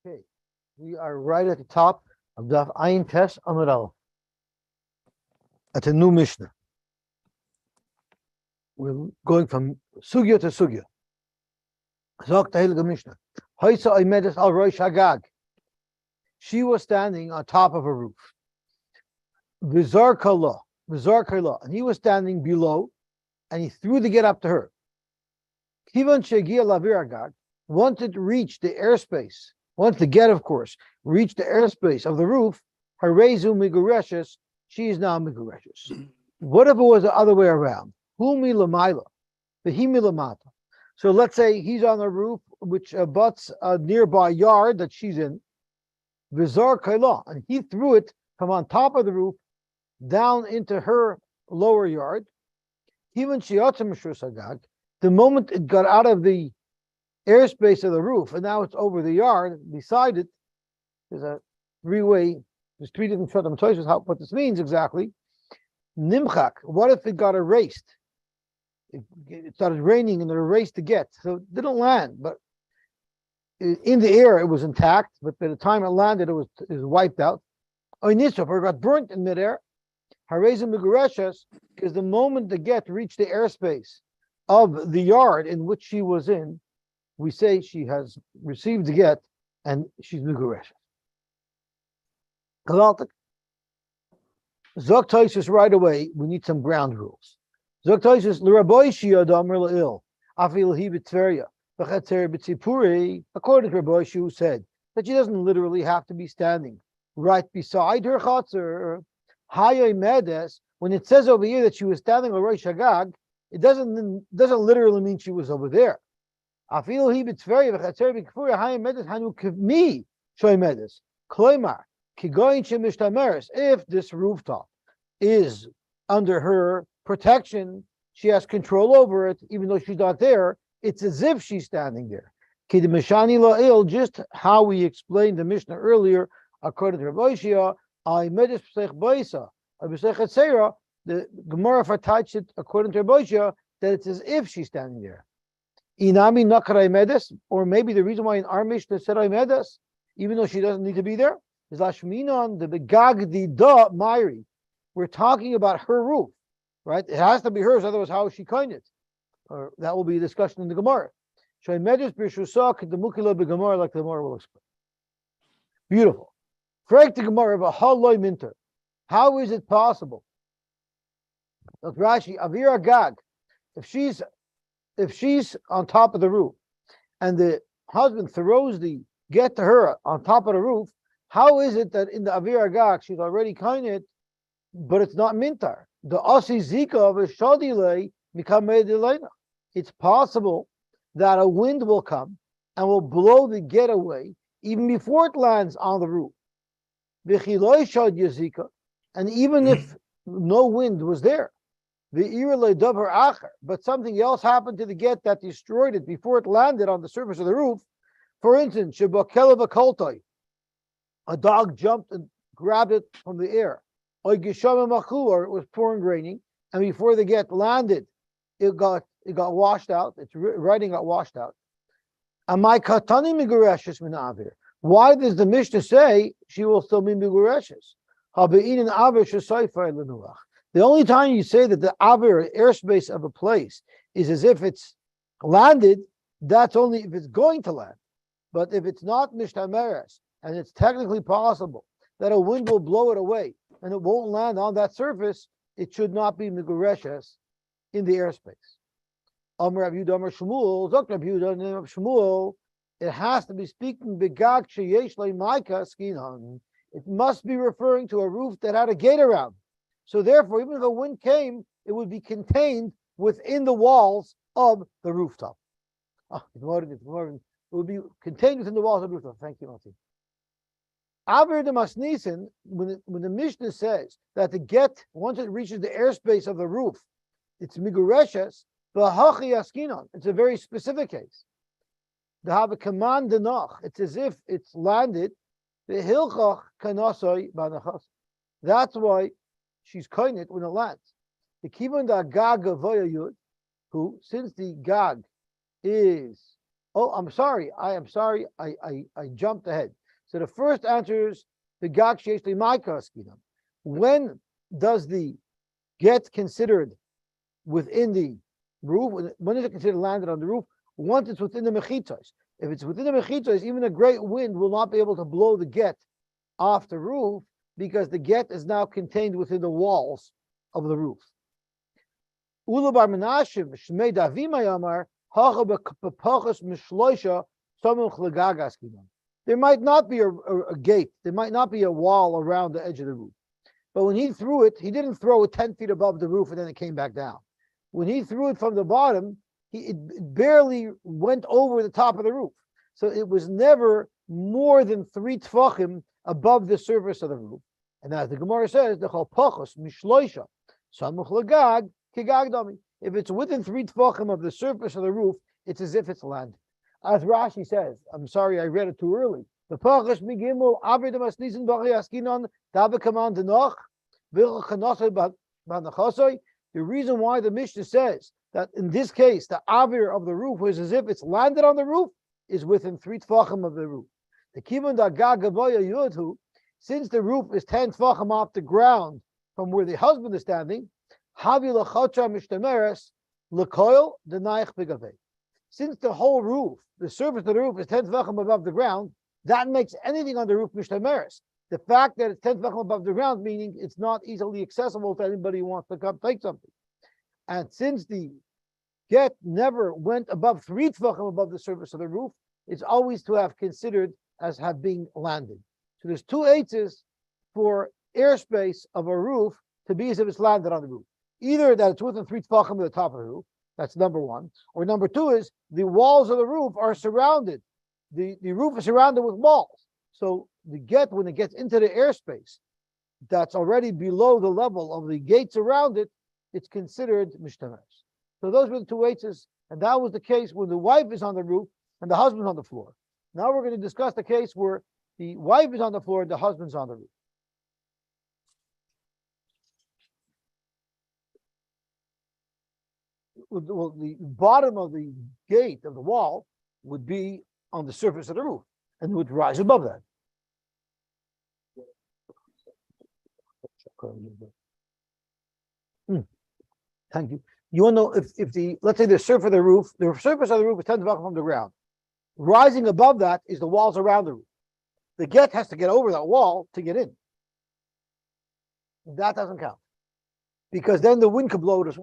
Okay, we are right at the top of Daf Ayin Tes Amud Aleph. At a new Mishnah. We're going from Sugya to Sugya. Zok Tehilga Mishnah. Haisa Aymedes al Rosh Hagag. She was standing on top of a roof. Vizar Kala, and he was standing below, and he threw the get up to her. Kivan Shegia Lavir Hagag wanted to reach the airspace. Once the get, of course, reached the airspace of the roof, Harezu Migureshes, she is now Migureshes. What if it was the other way around? Humi Lamaila, Vihimi Lamata. So let's say he's on the roof, which abuts a nearby yard that she's in, Vizar Kaila, and he threw it from on top of the roof down into her lower yard. Even Shiatzim, the moment it got out of the airspace of the roof, and now it's over the yard. Beside it, there's a three-way. There's three different choices. What this means exactly? Nimchak. What if it got erased? It started raining and it erased the get, so it didn't land. But in the air, it was intact. But by the time it landed, it was wiped out. Or it got burnt in midair. Harezim Migureshes, because the moment the get reached the airspace of the yard in which she was in, we say she has received the get and she's Migureshes. Zok Toisus right away, we need some ground rules. Zok Toisus, L'Rabbi Shia Damar L'il, Afil Hi B'Tveria, V'Chatzer B'Tzipuri, according to Rabbi Shia, who said that she doesn't literally have to be standing right beside her Chatzer. Hayay Medes, when it says over here that she was standing on Rosh Hagag, it doesn't literally mean she was over there. Afil Hi B'Tveria, V'Chatzer B'Kfuri, Hayay Medes, Hanu Kivmi, Shoy Medes, Kloimar. If this rooftop is under her protection, she has control over it, even though she's not there, it's as if she's standing there. Just how we explained the Mishnah earlier, according to Rabbi Shia, the Gemara attached it according to Rabbi Shia that it's as if she's standing there. Inami Nakarai Medes, or maybe the reason why in our Mishnah said Medes, even though she doesn't need to be there, is Lashminon the Begagdi da Myri. We're talking about her roof, right? It has to be hers, otherwise, how is she kind it? Or that will be a discussion in the Gemara. Like the Gemara will explain. Beautiful. Frank the Gemara of a Haloy Minter. How is it possible? Look, Rashi, Avira Gag, if she's on top of the roof and the husband throws the get to her on top of the roof, how is it that in the Avir Agag she's already kainit, but it's not mintar? The Asi Zika of a Shadile Mikamedilena. It's possible that a wind will come and will blow the get away even before it lands on the roof. Vichiloi Shad Yazika, and even if no wind was there, the Irele Davar Acher, but something else happened to the get that destroyed it before it landed on the surface of the roof. For instance, Shabakela Koltai. A dog jumped and grabbed it from the air. Or it was pouring raining, and before the get landed, it got washed out. Its writing got washed out. Why does the Mishnah say she will still be migureshes? The only time you say that the avir airspace of a place is as if it's landed, that's only if it's going to land. But if it's not mishtameres, and it's technically possible that a wind will blow it away and it won't land on that surface, it should not be migureshes in the airspace. Amar Rav Yehuda Amar Shmuel, Zok Rav Yehuda Amar Shmuel, it has to be speaking begag sheyesh le'maika skinan. It must be referring to a roof that had a gate around. So therefore, even if a wind came, it would be contained within the walls of the rooftop. It would be contained within the walls of the rooftop. Thank you, Mati. Avir de Masnisen, when the Mishnah says that the get, once it reaches the airspace of the roof, it's migureshes, v'hachi askinon. It's a very specific case. The have a command denach. It's as if it's landed. The hilchach kanasoi banachas. That's why she's kainit when it lands. The kibun da gag yud, who since the gag is Oh, I'm sorry. I am sorry. I jumped ahead. So the first answer is the gag sheish li. When does the get considered within the roof? When is it considered landed on the roof? Once it's within the mechitos. If it's within the mechitos, even a great wind will not be able to blow the get off the roof because the get is now contained within the walls of the roof. Ula bar Menashe shmei davima yamar hacha b'pachas mishloisha samuch legagas kinam. There might not be a gate. There might not be a wall around the edge of the roof. But when he threw it, he didn't throw it 10 feet above the roof and then it came back down. When he threw it from the bottom, it barely went over the top of the roof. So it was never more than 3 tfachim above the surface of the roof. And as the Gemara says, the chalpachos mishloisha samuch legag kigag dami. If it's within 3 tfachim of the surface of the roof, it's as if it's land. As Rashi says, I'm sorry I read it too early. The pachos migimul avir demasnisen b'achei askinon dabekaman denoch v'chanosa b'nachosoi. The reason why the Mishnah says that in this case the avir of the roof was as if it's landed on the roof is within 3 tfachim of the roof. The kimun da gag gavoya yudhu, since the roof is 10 tfachim off the ground from where the husband is standing, havi lachotra mishtameres lekoil denaich b'gavei. Since the whole roof, the surface of the roof is 10 tefachim above the ground, that makes anything on the roof mishtameres. The fact that it's 10 tefachim above the ground, meaning it's not easily accessible to anybody who wants to come take something. And since the get never went above 3 tefachim above the surface of the roof, it's always to have considered as have been landed. So there's 2 eights for airspace of a roof to be as if it's landed on the roof. Either that it's within 3 tefachim of the top of the roof, that's number one. Or number 2 is the walls of the roof are surrounded. The roof is surrounded with walls. So the get, when it gets into the airspace that's already below the level of the gates around it, it's considered mishtameres. So those were the 2 eights, and that was the case when the wife is on the roof and the husband's on the floor. Now we're going to discuss the case where the wife is on the floor and the husband's on the roof. Well, the bottom of the gate of the wall would be on the surface of the roof and would rise above that. Thank you. You want to know if the, let's say the surface of the roof is 10 tefachim from the ground. Rising above that is the walls around the roof. The get has to get over that wall to get in. That doesn't count because then the wind could blow it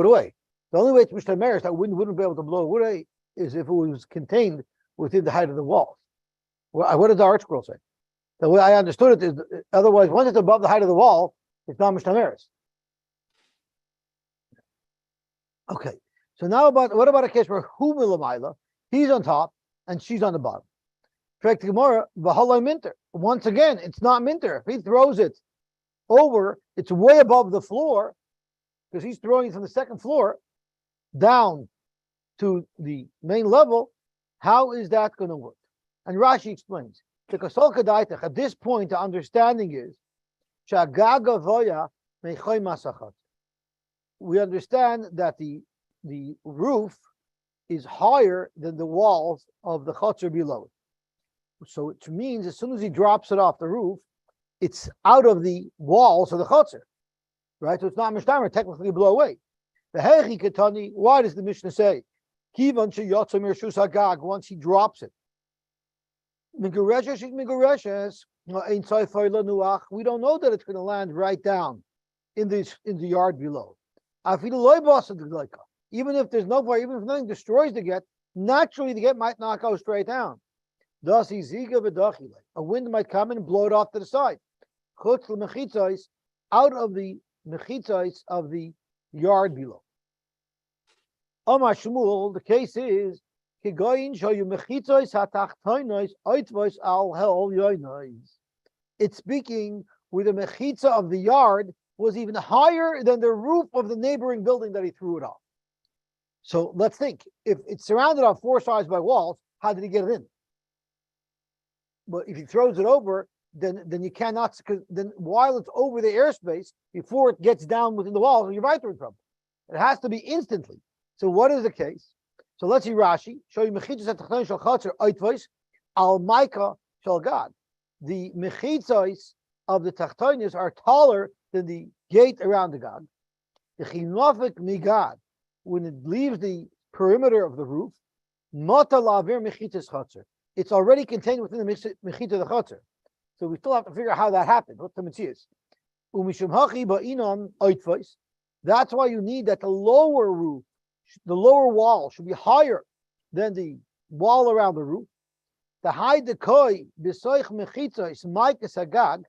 away. The only way it's mishtameres that wind wouldn't be able to blow it away is if it was contained within the height of the walls. Well, what did the Art Scroll say? The way I understood it is, otherwise, once it's above the height of the wall, it's not mishtameres. Okay, so now what about a case where hu milamayla, he's on top and she's on the bottom? Correct, Gemara, v'halai minter. Once again, it's not minter. If he throws it over, it's way above the floor because he's throwing it from the second floor down to the main level. How is that going to work? And Rashi explains, at this point, the understanding is, we understand that the roof is higher than the walls of the chutzner below it. So it means as soon as he drops it off the roof, it's out of the walls of the chutzner, right? So it's not mishtamer, technically blow away. The hechi ketani, why does the Mishnah say, kivan sheyotza mirshus hagag, once he drops it? We don't know that it's going to land right down in the yard below. Even if there's no fire, even if nothing destroys the get, naturally the get might not go straight down. A wind might come in and blow it off to the side. Out of the mechitzos of the yard below. Amar Shmuel, the case is, it's speaking where the mechitza of the yard was even higher than the roof of the neighboring building that he threw it off. So let's think, if it's surrounded on 4 sides by walls, how did he get it in? But if he throws it over, then you cannot, because then while it's over the airspace, before it gets down within the walls, you're right in trouble. It has to be instantly. So what is the case? So let's see Rashi. Show you mechitzos hatachtonis shel chatzar oitvois al maika shel gag. The mechitzos of the tachtonis are taller than the gate around the gag. The chinofik migad, when it leaves the perimeter of the roof, mata lavir mechitzos chatzar. It's already contained within the mechita of the chatzar. So we still have to figure out how that happened. What the mitzvah is. That's why you need that the lower roof, the lower wall should be higher than the wall around the roof. The high dekoi b'soich mechitzos maikas hagag.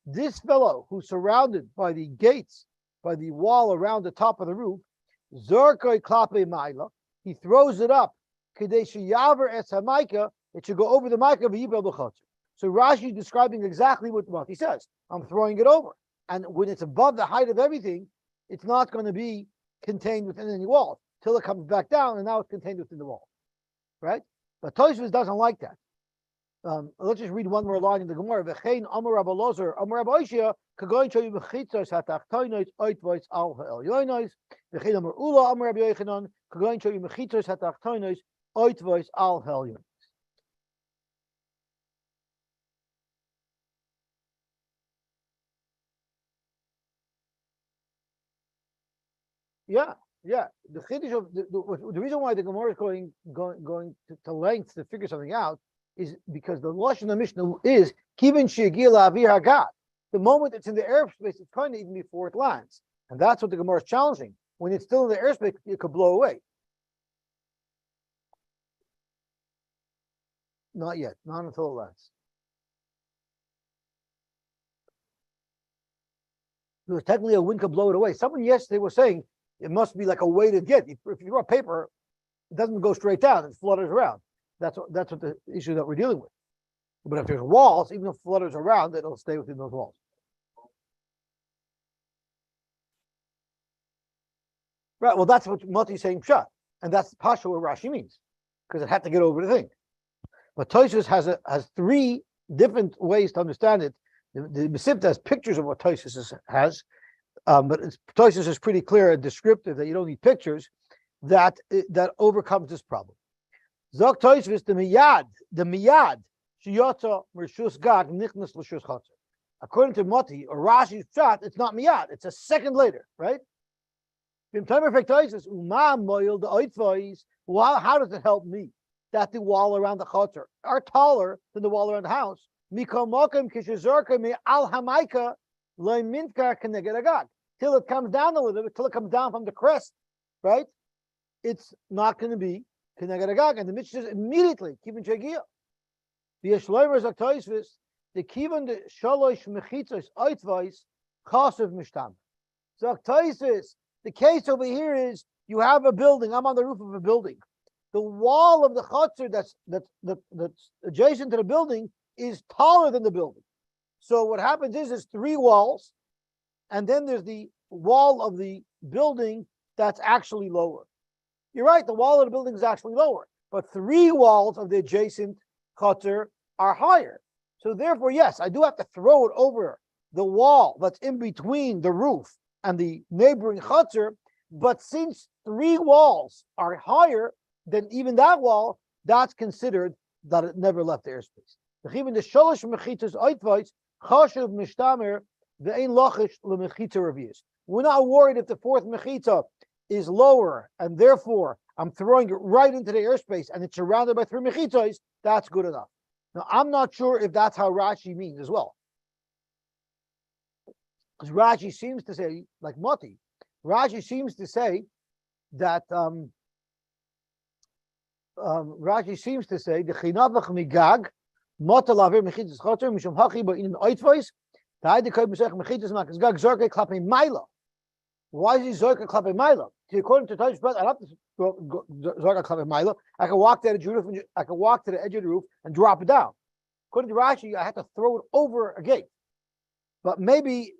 This fellow who's surrounded by the gates, by the wall around the top of the roof, zorkoi klape maila. He throws it up. Kadesh yaver es hamaika. It should go over the maika v'yibel b'chatzar. So Rashi is describing exactly what he says. I'm throwing it over. And when it's above the height of everything, it's not going to be contained within any wall till it comes back down, and now it's contained within the wall. Right? But Tosfos doesn't like that. Let's just read one more line in the Gemara. V'chein Amar Rabbi Lozer, Amar Rabbi Oshia, kagoyin shoyu b'chitzos hatachtonos oitvois al ha'elyonos. V'chein Amar Ula, Amar Rabbi Yochanan, kagoyin shoyu b'chitzos hatachtonos oitvois al ha'elyonos. Yeah. The chiddush of the reason why the Gemara is going to lengths to figure something out is because the lashon of the Mishnah is kiven she'agil la'avir hagat. The moment it's in the airspace, it's kind of even before it lands, and that's what the Gemara is challenging. When it's still in the airspace, it could blow away. Not yet, not until it lands. Because technically, a wind could blow it away. Someone yesterday was saying it must be like a weighted get. If you draw paper, it doesn't go straight down; it flutters around. That's what the issue that we're dealing with. But if there's walls, even if it flutters around, it'll stay within those walls. Right. Well, that's what Mati's saying pshat, and that's pasha what Rashi means, because it had to get over the thing. But Tosfos has three different ways to understand it. The Mesivta has pictures of what Tosfos has. But Tosfos is pretty clear and descriptive that you don't need pictures that overcomes this problem. Zok Tosfos the miyad shiyotza mershus gag nichnas l'shus chatzar. According to Mati or Rashi's shot, it's not miyad; it's a second later, right? How does it help me that the wall around the chatzar are taller than the wall around the house? Till it comes down a little bit, till it comes down from the crest, right? It's not going to be keneged agag, and the Mishnah says immediately kiven shegia. The Yeshloimer Zaktoisvis, the kiven the shalosh mechitzos oitvais chasav mishtam. Zaktoisvis, the case over here is you have a building. I'm on the roof of a building. The wall of the chutzner that's adjacent to the building is taller than the building. So what happens is there's three walls, and then there's the wall of the building that's actually lower. You're right, the wall of the building is actually lower, but three walls of the adjacent chutzner are higher. So therefore, yes, I do have to throw it over the wall that's in between the roof and the neighboring chutzner, but since three walls are higher than even that wall, that's considered that it never left the airspace. We're not worried if the fourth mechita is lower, and therefore I'm throwing it right into the airspace and it's surrounded by three mechitos. That's good enough. Now, I'm not sure if that's how Rashi means as well. Because Rashi seems to say, like Moti, Rashi seems to say that the chinavach migag mota laver mechitas choter mishum hachi ba in oitvois the koy besech mechitas makas gag zorke klape maila. Why is he zorke klape maila? According to Tosfos, I have to zorke klape maila. I can walk to the edge of the roof. I can walk to the edge of the roof and drop it down. According to Rashi, I have to throw it over a gate. But maybe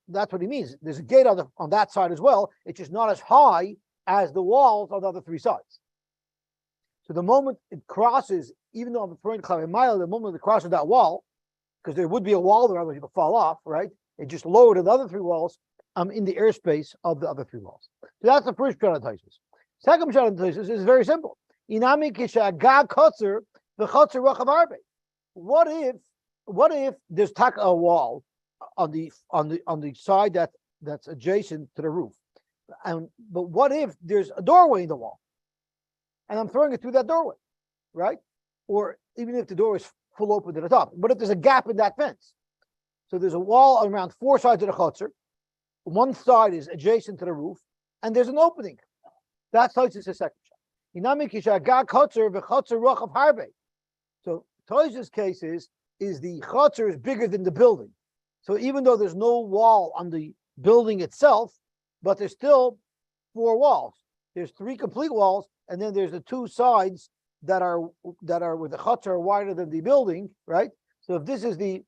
that's what he means. There's a gate on that side as well. It's just not as high as the walls on the other three sides. So the moment it crosses, even though I'm throwing a mile, the moment it crosses that wall, because there would be a wall there, otherwise it would fall off, right? It just lowered the other three walls. I'm in the airspace of the other three walls. So that's the first shot of Tosfos. Second shot of Tosfos is very simple. Inami kisha gag kotzer the chotzer rochav harbe. What if there's a wall on the side that's adjacent to the roof, but what if there's a doorway in the wall, and I'm throwing it through that doorway, right? Or even if the door is full open to the top, but if there's a gap in that fence, so there's a wall around four sides of the chotzer, one side is adjacent to the roof, and there's an opening. That's Tosis' second shot. Inami kisha gag chotzer v'chotzer rochav harbe. So Tosis' case is the chotzer is bigger than the building. So even though there's no wall on the building itself, but there's still four walls. There's three complete walls, and then there's the two sides that are where the chotzer are wider than the building, right? So if this is the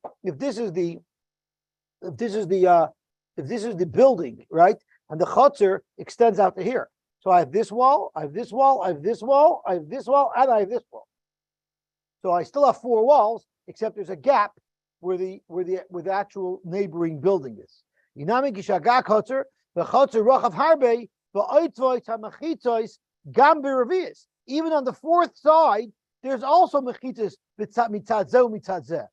building, right, and the chotzer extends out to here. So I have this wall, I have this wall, I have this wall, I have this wall, and I have this wall. So I still have four walls, except there's a gap where the actual neighboring building is. Inami gishaga chotzer, the chotzer rochav harbe, the oitvois hamachitzos gam beravias. Even on the fourth side, there's also mechitzos mitzad zeh mitzad zeh.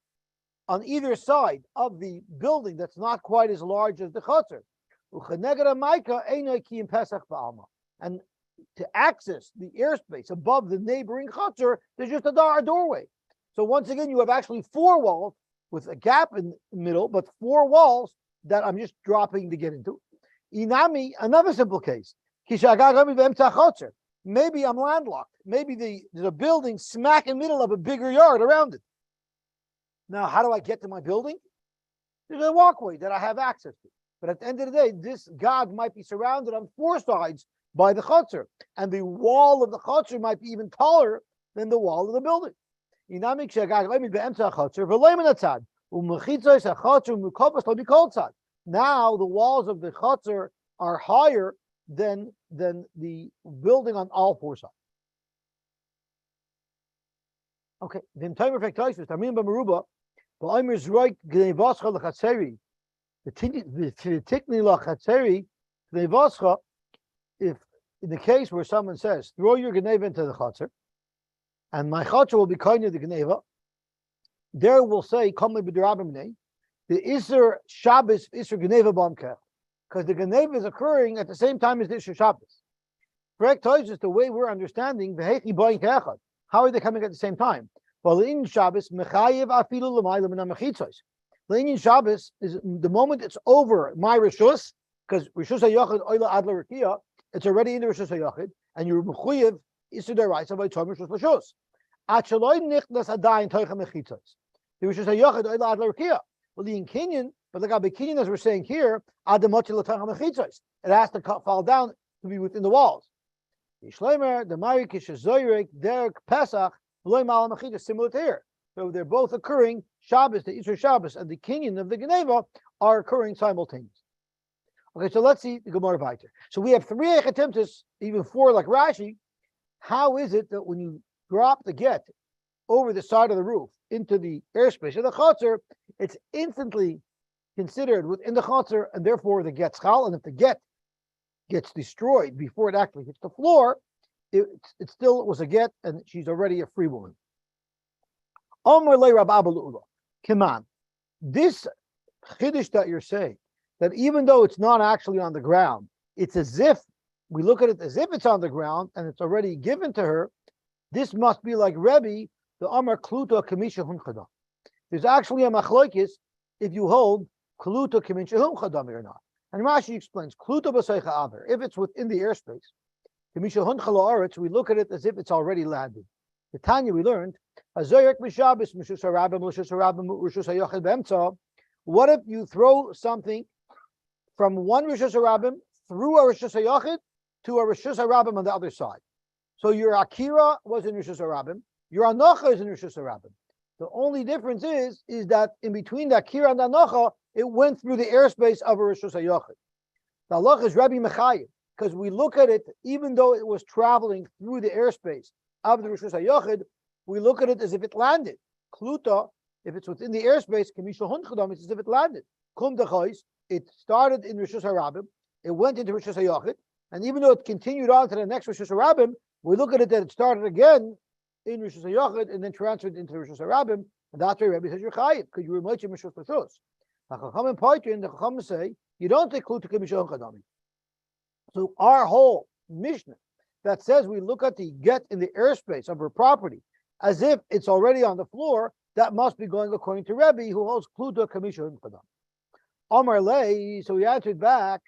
On either side of the building that's not quite as large as the chotzer. And to access the airspace above the neighboring chotzer, there's just a doorway. So once again, you have actually four walls with a gap in the middle, but four walls that I'm just dropping to get into. Inami, another simple case. Maybe I'm landlocked. Maybe there's a building smack in the middle of a bigger yard around it. Now, how do I get to my building? There's a walkway that I have access to. But at the end of the day, this gag might be surrounded on four sides by the chotzer, and the wall of the chotzer might be even taller than the wall of the building. Now the walls of the chotzer are higher than the building on all four sides. Okay, the timer fact is Tamin Bamaruba, but I'm right Gnevascha Lachatseri. The Tikni Lachatseri, Gnevascha, if in the case where someone says, throw your Gneva into the Chatzer, and my Chatzer will be kind of the Gneva, there will say, Come the Isser Shabbos, Isser Gneva Bamkeh, because the Gneva is occurring at the same time as the Isser Shabbos. Correct is the way we're understanding the Hechi Bain Kechad. How are they coming at the same time? Well, in Shabbos, Mechayev Afilu L'mayla Min HaMechitzos. In Shabbos is the moment it's over my Rishus, because Rishus HaYachid Oila Adla Rekia, it's already in the Rishus HaYachid, and you're Mechayev Isser Deraisa by Tom Rishus Lashus. Acheloi Nichnas Adayin Toicha Mechitzos. The Rishus HaYachid Oila Adla Rekia. Well, the Kinyan, but like Kinyan, as we're saying here, Adamot L'Toicha Mechitzos. It has to fall down to be within the walls. Yishleimer, the Marikish Zoyrek, Derek Pesach, similar to here. So they're both occurring. Shabbos, the Isser Shabbos, and the Kinyan of the Geneva are occurring simultaneously. Okay, so let's see the Gemara Vayter. So we have three attempts, even four like Rashi. How is it that when you drop the get over the side of the roof into the airspace of the Chotzer, it's instantly considered within the Chotzer, and therefore the get schal, and if the get gets destroyed before it actually hits the floor, it still was a get, and she's already a free woman. Come on, this chiddush that you're saying, that even though it's not actually on the ground, it's as if we look at it as if it's on the ground and it's already given to her. This must be like Rebbe, the Amar Kluta Kamisha Hunchadam. There's actually a machlokes if you hold Kluta Kamisha Hunchadam or not. And Rashi explains Kluta B'Seicha Aver. If it's within the airspace, Kamisha Hunchala Aretz, we look at it as if it's already landed. The Tanya we learned, Azoyek Mishabis Mishus Harabim Lishus Harabim Rishus Hayachid B'Emtza. What if you throw something from one Rishus Harabim through a Rishus Hayachid to a Rishus Harabim on the other side? So your Akira was in Rishus Harabim, your Anocha is in Rishus Harabim. The only difference is that in between the Akira and the Anocha, it went through the airspace of a Rishus Hayachid. The Allah is Rabbi Mechayev, because we look at it, even though it was traveling through the airspace of the Rishus HaYachid, we look at it as if it landed. Kluta, if it's within the airspace, Kamishal Hunchadam, it's as if it landed. Kum Dechais, it started in Rishus HaRabim, it went into Rishus HaYachid, and even though it continued on to the next Rishus HaRabim, We look at it that it started again in Rishus HaYachid and then transferred into Rishus HaRabim, and that's why Rebbe says you're chayiv because you were moitzim Rishus L'Shus. The Chachamim Poitrin, the Chachamim say you don't take Kluta K'Mishon Chadami. So our whole Mishnah that says we look at the get in the airspace of her property as if it's already on the floor, that must be going according to Rebbe, who holds Kluta K'Mishon Chadami. Amar Lei, so he answered back.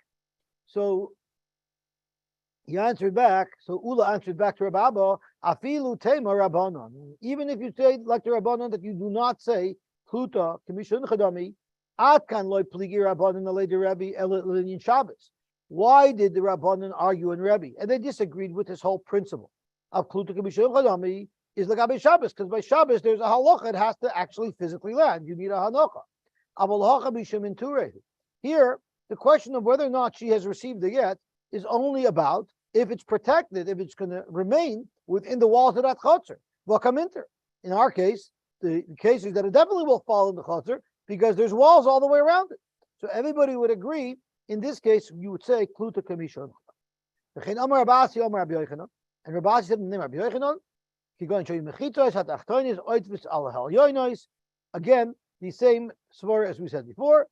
So Ula answered back to Rabbi Abba, Afilu Tema Rabbanon. Even if you say like the Rabbanon that you do not say Kluta K'Mishon Chadami, Atkan loy pligi Rabbanon alei de Rebbe elin Shabbos. Why did the Rabbanon argue in Rebbe? And they disagreed with this whole principle of Kluta K'Mishon Chadami is like by Shabbos, because by Shabbos there's a halacha, it has to actually physically land. You need a hanocha. Here, the question of whether or not she has received the get is only about if it's protected, if it's going to remain within the walls of that chutzner. In our case, the case is that it definitely will fall in the chutzner because there's walls all the way around it. So everybody would agree. In this case, you would say Kluta K'Mishon. And Rabbi said in the name of Rabbi Yochanan, again, the same svara as we said before.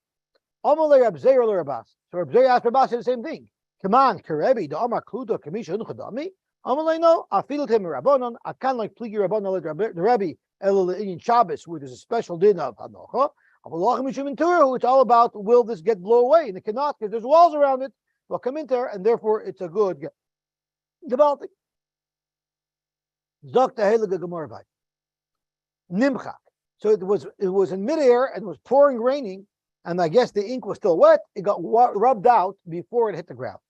So Rabbi Zera asked Rabbi the same thing. Come on, Karebi, the Amar Kluta K'Mishon Chadami. Amalei no, Afilu Tem Rabbanon. I can't like pligi Rabbanon the Rebbe in Shabbos, where there's a special din of hanocha. It's all about will this get blown away, and it cannot because there's walls around it. Well, come in there, and therefore it's a good get. Gewaltig. Zok the heilige Gemara by Nimchak. So it was in midair and it was pouring, raining, and I guess the ink was still wet. It got rubbed out before it hit the ground.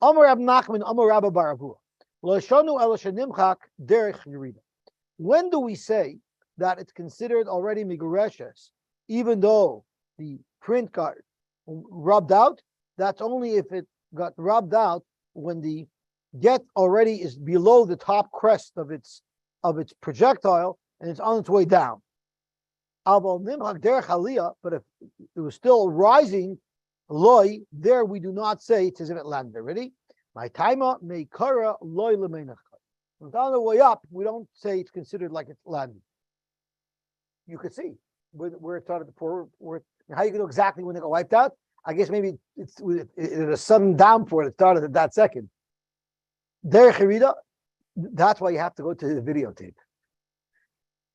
Amar Rab Nachman, Amar Rabba Bar Avua. Lo shanu ela shenimchak derech yerida. When do we say that it's considered already migureshes, even though the print got rubbed out? That's only if it got rubbed out when the get already is below the top crest of its projectile and it's on its way down. But if it was still rising, loy, there we do not say it's as if it landed already. My taima may kara loy lemenach. It's on the way up, we don't say it's considered like it's landed. You could see where it started to pour. How you can know exactly when it got wiped out? I guess maybe it's a sudden downpour that started at that second. Derech Yerida, that's why you have to go to the videotape.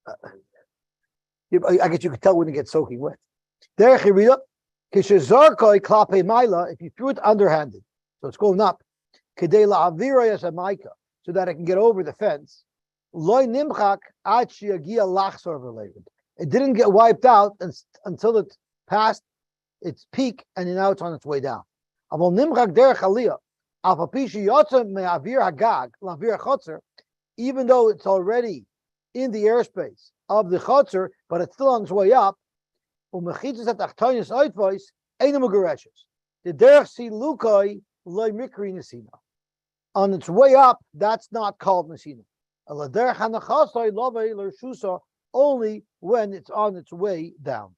I guess you could tell when it gets soaking wet. Derech Yerida, kishezarkoi klape maila, if you threw it underhanded, so it's going up, kedei la'avira as a maika, so that it can get over the fence. Loy nimchak ad sheyagia lachsor v'levid. It didn't get wiped out until it passed its peak, and now it's on its way down. Avol nimchak derech aliyah. Even though it's already in the airspace of the chutzner, but it's still on its way up. The on its way up, that's not called nesina. Only when it's on its way down.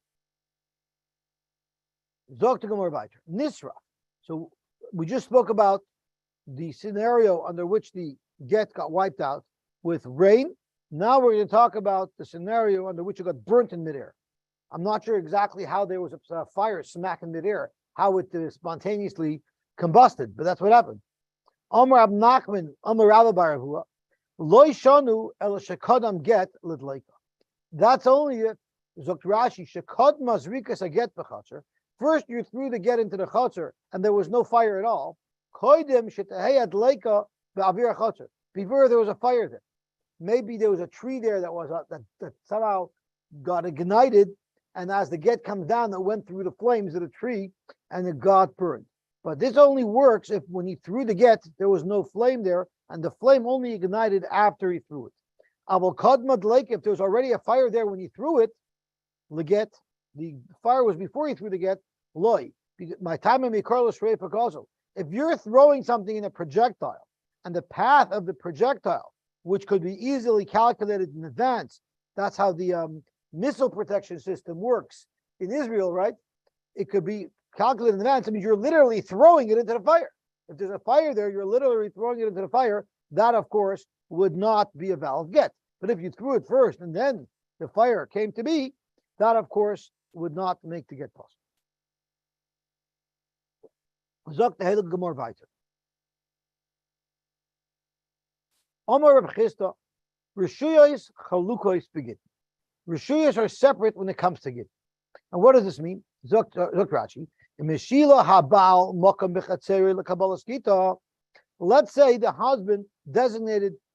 Nisra. So we just spoke about the scenario under which the get got wiped out with rain. Now we're going to talk about the scenario under which it got burnt in midair. I'm not sure exactly how there was a fire smack in midair, how it spontaneously combusted, but that's what happened. Amar Ab Nachman, Amar Rabba Bar Avua, Lo shanu el shekadam get lidleika. That's only if Zokt Rashi shekad mazrikas a get b'chatzar. First, you threw the get into the chutzner, and there was no fire at all. Before there was a fire there. Maybe there was a tree there that somehow got ignited, and as the get comes down, it went through the flames of the tree, and it got burned. But this only works if when he threw the get, there was no flame there, and the flame only ignited after he threw it. If there was already a fire there when he threw it, the fire was before he threw the get, loy. My time in Mikarlos Rei Pakazo. If you're throwing something in a projectile, and the path of the projectile, which could be easily calculated in advance, that's how the missile protection system works in Israel, right? It could be calculated in advance. I mean, you're literally throwing it into the fire. If there's a fire there, you're literally throwing it into the fire. that of course would not be a valid get. But if you threw it first and then the fire came to be, that of course would not make the get possible. Zok the Heilige Gemara weiter. Omar Reb Chisda, Rishuyos Chalukos begin. Rishuyos are separate when it comes to Gittin. And what does this mean? Zok Rashi. Meshila habal mokam bechatzeri lekabalas gita. Let's say the husband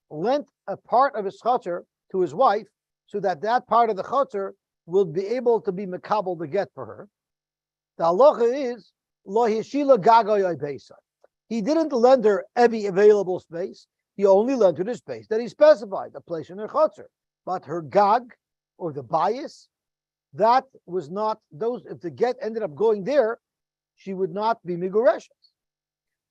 lent a part of his chutzner to his wife, so that part of the chutzner will be able to be mekabel the get for her. The halacha is lo yeshila gagoy beisa. He didn't lend her every available space. He only lent her the space that he specified, the place in her chutzner. But her gag or the bias, that was not those. If the get ended up going there, she would not be migureshes.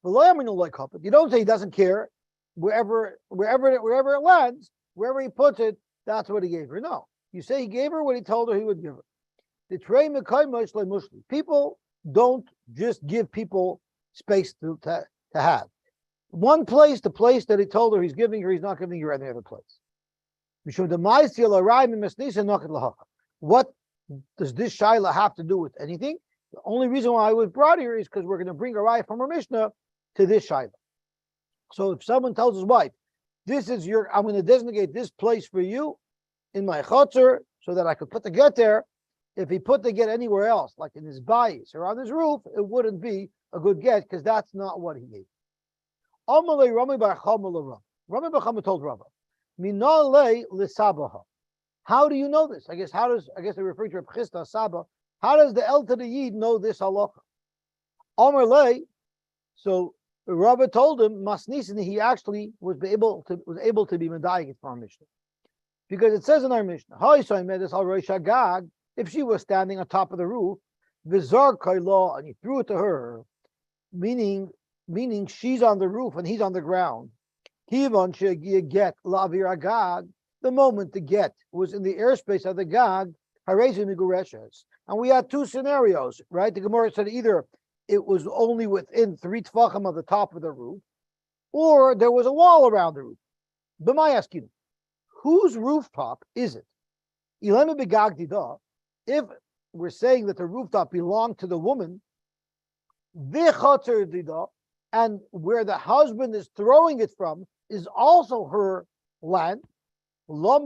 You don't say he doesn't care wherever it lands, wherever he puts it, that's what he gave her. No, you say he gave her what he told her he would give her. The trey people don't just give people space to have. One place, the place that he told her he's giving her, he's not giving her any other place. What does this shaila have to do with anything? The only reason why I was brought here is because we're going to bring a raya from our Mishnah to this shaila. So if someone tells his wife, I'm going to designate this place for you in my chutzner so that I could put the get there. If he put the get anywhere else, like in his bayis or on his roof, it wouldn't be a good get because that's not what he gave. Rami bar Chama told Rava, Minale lisabaha. How do you know this? I guess they're referring to Reb Chisda Saba. How does the El to the Yid know this halacha? Omer lei. So Rabbi told him Masnisin. He actually was able to be medayik from our Mishnah, because it says in our Mishnah, if she was standing on top of the roof, v'zar kaila, and he threw it to her, meaning she's on the roof and he's on the ground. Kivan get lavir agag. The moment the get was in the airspace of the gag, harezim migureshes. And we had two scenarios, right? The Gemara said either it was only within 3 tefachim of the top of the roof, or there was a wall around the roof. But my asking, whose rooftop is it? If we're saying that the rooftop belonged to the woman, and where the husband is throwing it from is also her land, why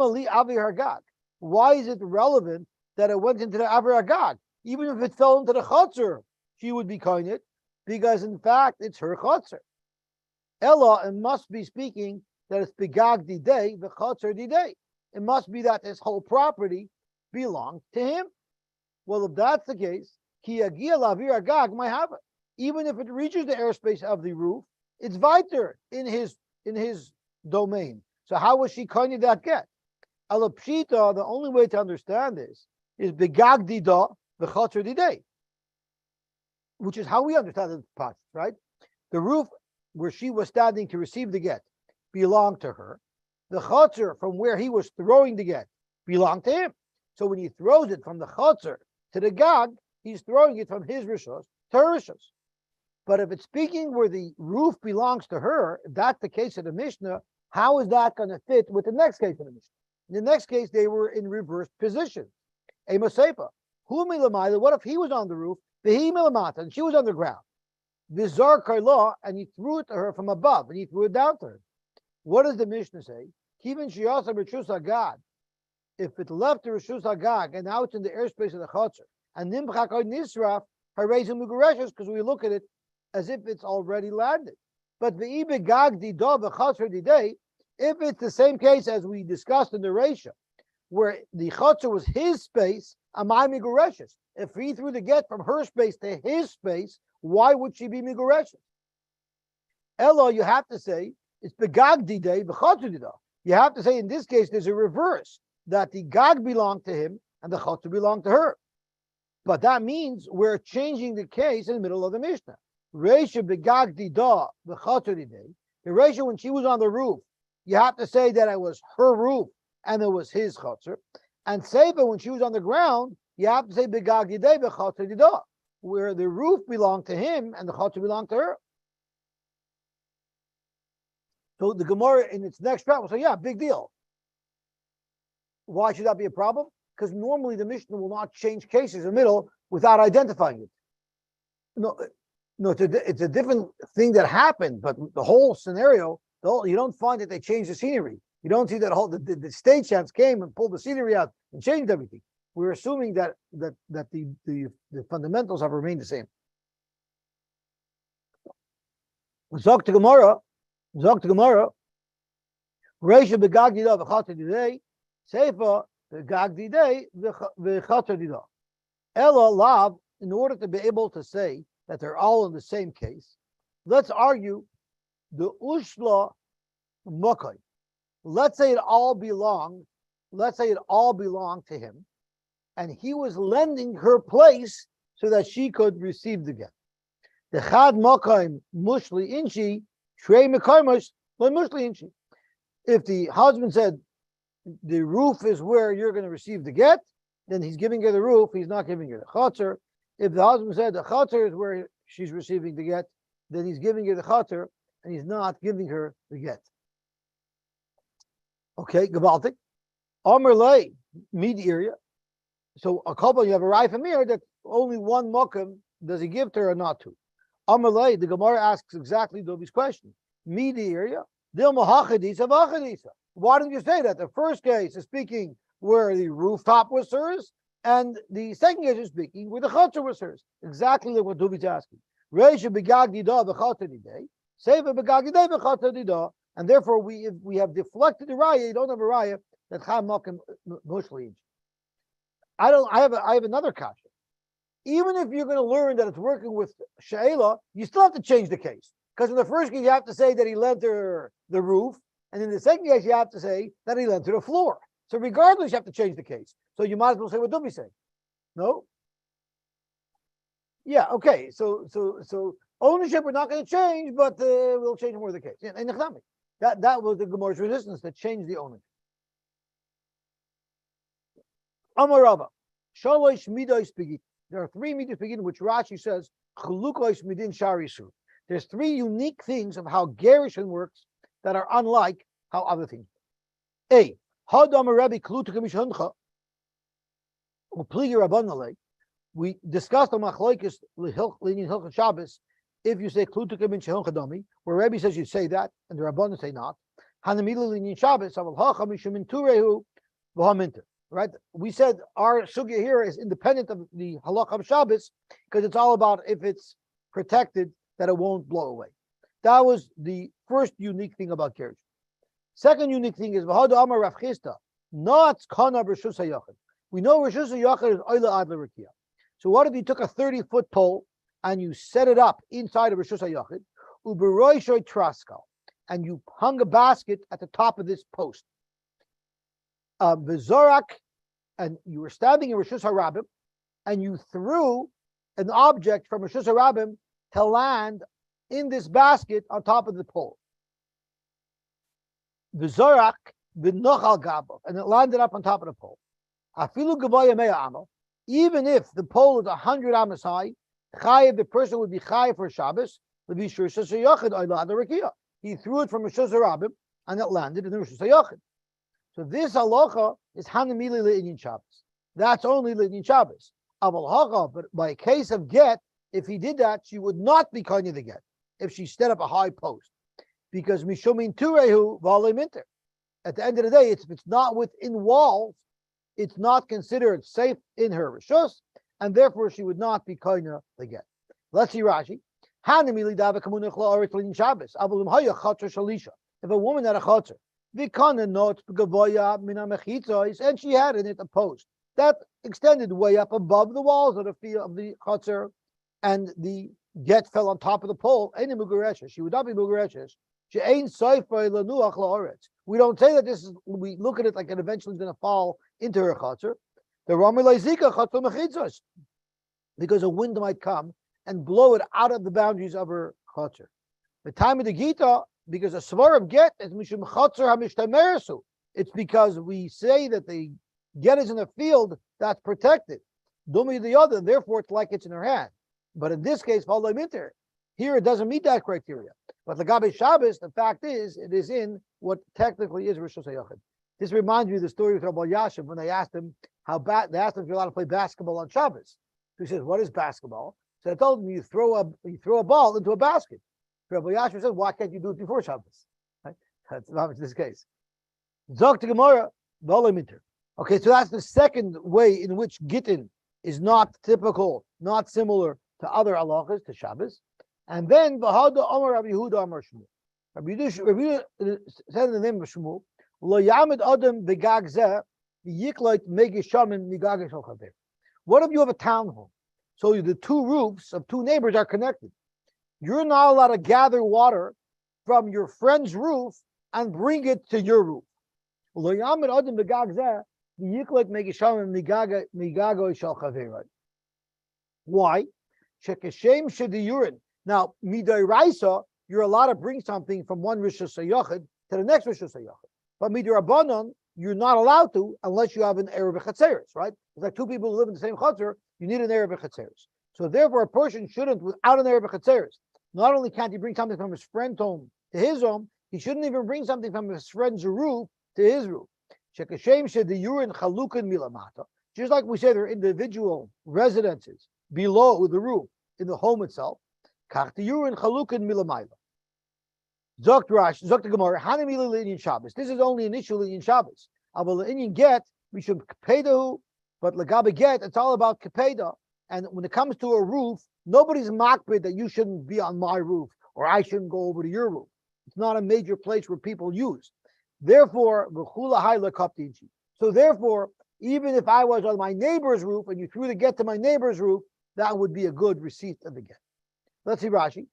is it relevant that it went into the Aver Agag? Even if it fell into the chutzner, she would be koinit, because in fact it's her chutzner. Ella, it must be speaking that it's begag didei, the chutzner didei. It must be that this whole property belonged to him. Well, if that's the case, ki yagia lavir agag might have it. Even if it reaches the airspace of the roof, it's weiter in his domain. So how was she koinit that get? Alapshita, the only way to understand this is begag dida the chutzner didei, which is how we understand the part, right? The roof where she was standing to receive the get belonged to her. The chutzner from where he was throwing the get belonged to him. So when he throws it from the chutzner to the gag, he's throwing it from his rishos to her rishos. But if it's speaking where the roof belongs to her, if that's the case of the Mishnah, how is that going to fit with the next case of the Mishnah? In the next case, they were in reversed position. A Masefa. What if he was on the roof, and she was on the ground? Vizar Kaila, and he threw it to her from above, and he threw it down to her. What does the Mishnah say? Kivin Shiyasa Rishus Hagag. If it left the Rishus Hagag, and now it's in the airspace of the Chatzar, and Nimchak Nisraf, Harezim Mugureshes, because we look at it as if it's already landed. But the Ibegag Didah V'Chatzar Didei, if it's the same case as we discussed in the Reisha, where the Chatzar was his space, Amai Migureshes. If he threw the get from her space to his space, why would she be Migureshes? Ella, you have to say, it's Begag Didei V'Chatzar Didah. You have to say in this case there's a reverse, that the Gag belonged to him and the Chatzar belonged to her. But that means we're changing the case in the middle of the Mishnah. Reisha Begag Didah V'Chatzar Didei. The Reisha, when she was on the roof, you have to say that it was her roof and it was his chutzner. And Seifa, when she was on the ground, you have to say Begag Didei V'Chatzar Didah, where the roof belonged to him and the chutzner belonged to her. So the Gemara in its next round will say, yeah, big deal. Why should that be a problem? Because normally the Mishnah will not change cases in the middle without identifying it. No, it's a different thing that happened, but the whole scenario, you don't find that they changed the scenery. You don't see that the stagehand came and pulled the scenery out and changed everything. We're assuming that the fundamentals have remained the same. Zok to Gemara, Reisha begagdida v'chata didei, Seifa begagdidei v'chata dida. Ella lav, in order to be able to say that they're all in the same case, let's argue the ushla mokai. Let's say it all belonged to him, and he was lending her place so that she could receive the get. The chad mokaim mushli inchi trei mekaymash lo mushli inchi. If the husband said the roof is where you're going to receive the get, then he's giving her the roof. He's not giving her the chatzar. If the husband said the chatzar is where she's receiving the get, then he's giving her the chatzar and he's not giving her the get. Okay, Gabaltik. Amr lay, mid area. So a couple, you have a Raif Amir that only one Mokum does he give to her or not to. Amr lay, the Gemara asks exactly Dobi's question. Mid area, Dil Mahachadisa Vachadisa. Why didn't you say that? The first case is speaking where the rooftop was hers, and the second case is speaking where the chatzar was hers. Exactly like what Dobi's asking. Reisha begagdida v'chatzar didei, Seva begagdidei v'chatzar dida. And therefore, if we have deflected the raya, you don't have a raya that cham makim mushli. I have another kasha. Even if you're going to learn that it's working with she'ela, you still have to change the case. Because in the first case, you have to say that he lent her the roof, and in the second case, you have to say that he lent her the floor. So regardless, you have to change the case. So you might as well say what Dubi said. No? Yeah, okay. So ownership we're not going to change, but we'll change more of the case. And that was the Gemara's resistance that changed the ownership. Amarava, Shalosh Midos Begit. There are three Midos Begit, which Rashi says, Chulukosh Midin Sharisu. There's three unique things of how Gerishon works that are unlike how other things work. A, Hadam Rebbe Klutukamish Huncha, Upligi Rabbanale. We discussed the Machlokes Linin Hilchot Shabbos. If you say Klutukamish Hunchadami, where Rebbe says you say that, and the Rabbanan say not. Hanamila Linin Shabbos, Aval Hacha Mishumin Turehu V'Haminter. Right? We said our sugya here is independent of the halakha of Shabbos because it's all about if it's protected that it won't blow away. That was the first unique thing about Gershon. Second unique thing is V'hada Amar Rav Chisda, not Kana Rishus HaYachid. We know Rishus HaYachid is Oila Ad L'Rekia. So what if you took a 30-foot pole and you set it up inside of Rishus HaYachid, Uberoi Shoy Traskal, and you hung a basket at the top of this post. Vizorak, and you were standing in Rishus HaRabim, and you threw an object from Rishus HaRabim to land in this basket on top of the pole. Vizorak v'nochal gabo, and it landed up on top of the pole. Afilu gavoya mea amo, even if the pole is 100 amos high, chayiv, the person would be chayiv for Shabbos. He threw it from Rishus HaRabim, and it landed in the Rishus HaYachid. So this halacha is hanamili le'inyan Shabbos. That's only le'inyan Shabbos. Aval hacha, but by a case of get, if he did that, she would not be kanya the get if she set up a high post, because mishumin turehu v'alei minter. At the end of the day, if it's not within walls, it's not considered safe in her rishus, and therefore she would not be kanya the get. Let's see Rashi. Hanamili dava kamunach la'aretz le'inyan Shabbos. Avalim haya chatzar shalisha. If a woman had a chatzar, and she had in it a post that extended way up above the walls of the chutzner, and the get fell on top of the pole. She would not be mugareshes. We don't say that this is. We look at it like it eventually is going to fall into her chutzner. Because a wind might come and blow it out of the boundaries of her chutzner. The time of the Gita. Because a svar of get is mishum chatzar hamishtameresu. It's because we say that the get is in a field that's protected. Dumi the other, therefore it's like it's in her hand. But in this case, minter, Here it doesn't meet that criteria. But Lagabe Shabbos, the fact is, it is in what technically is Rishus HaYachid. This reminds me of the story with Rabbi Yashiv when they asked him they asked him if you're allowed to play basketball on Shabbos. So he says, "What is basketball?" So I told him you throw a ball into a basket. Rabbi Yashiv said, "Why can't you do it before Shabbos?" Right? That's not this case. Zok to Gemara, Balaminter. Okay, so that's the second way in which Gittin is not typical, not similar to other halachas, to Shabbos. And then V'hada Amar Rabbi Yehuda Amar Shmuel. Rabbi Yehuda said in the name of Shmuel, Lo Yamid Adam V'gag Zeh V'yikloit Megishamim Migag Shel Chaver. What if you have a townhome? So the two roofs of two neighbors are connected. You're not allowed to gather water from your friend's roof and bring it to your roof. Lo Yamid Adam V'gag Zeh V'yikloit Megishamim Migag Shel Chaver. Why? Shekeshem Shediyurin. Now, Midai Raisa, you're allowed to bring something from one Rishus HaYachid to the next Rishus HaYachid. But Midai Rabbanon, you're not allowed to unless you have an Erev Chatzeres, right? It's like two people who live in the same Chatzar, you need an Erev Chatzeres. So therefore, a person shouldn't, without an Erev Chatzeres, not only can't he bring something from his friend's home to his home, he shouldn't even bring something from his friend's roof to his roof. Shekashem Shediyurin Chalukin Milamata. Just like we say, there are individual residences below the roof in the home itself. Kachtiyurin Chalukin Milamayla. Zokt Rash, Zokt Gemara, Hanamila Linyan Shabbos. This is only initially in Shabbos. Abel Linyan get, we should Kapedahu, but Lagabe get, it's all about Kapeda. And when it comes to a roof, nobody's makbid that you shouldn't be on my roof or I shouldn't go over to your roof. It's not a major place where people use. Therefore, so therefore, even if I was on my neighbor's roof and you threw the get to my neighbor's roof, that would be a good receipt of the get. Let's see Rashi.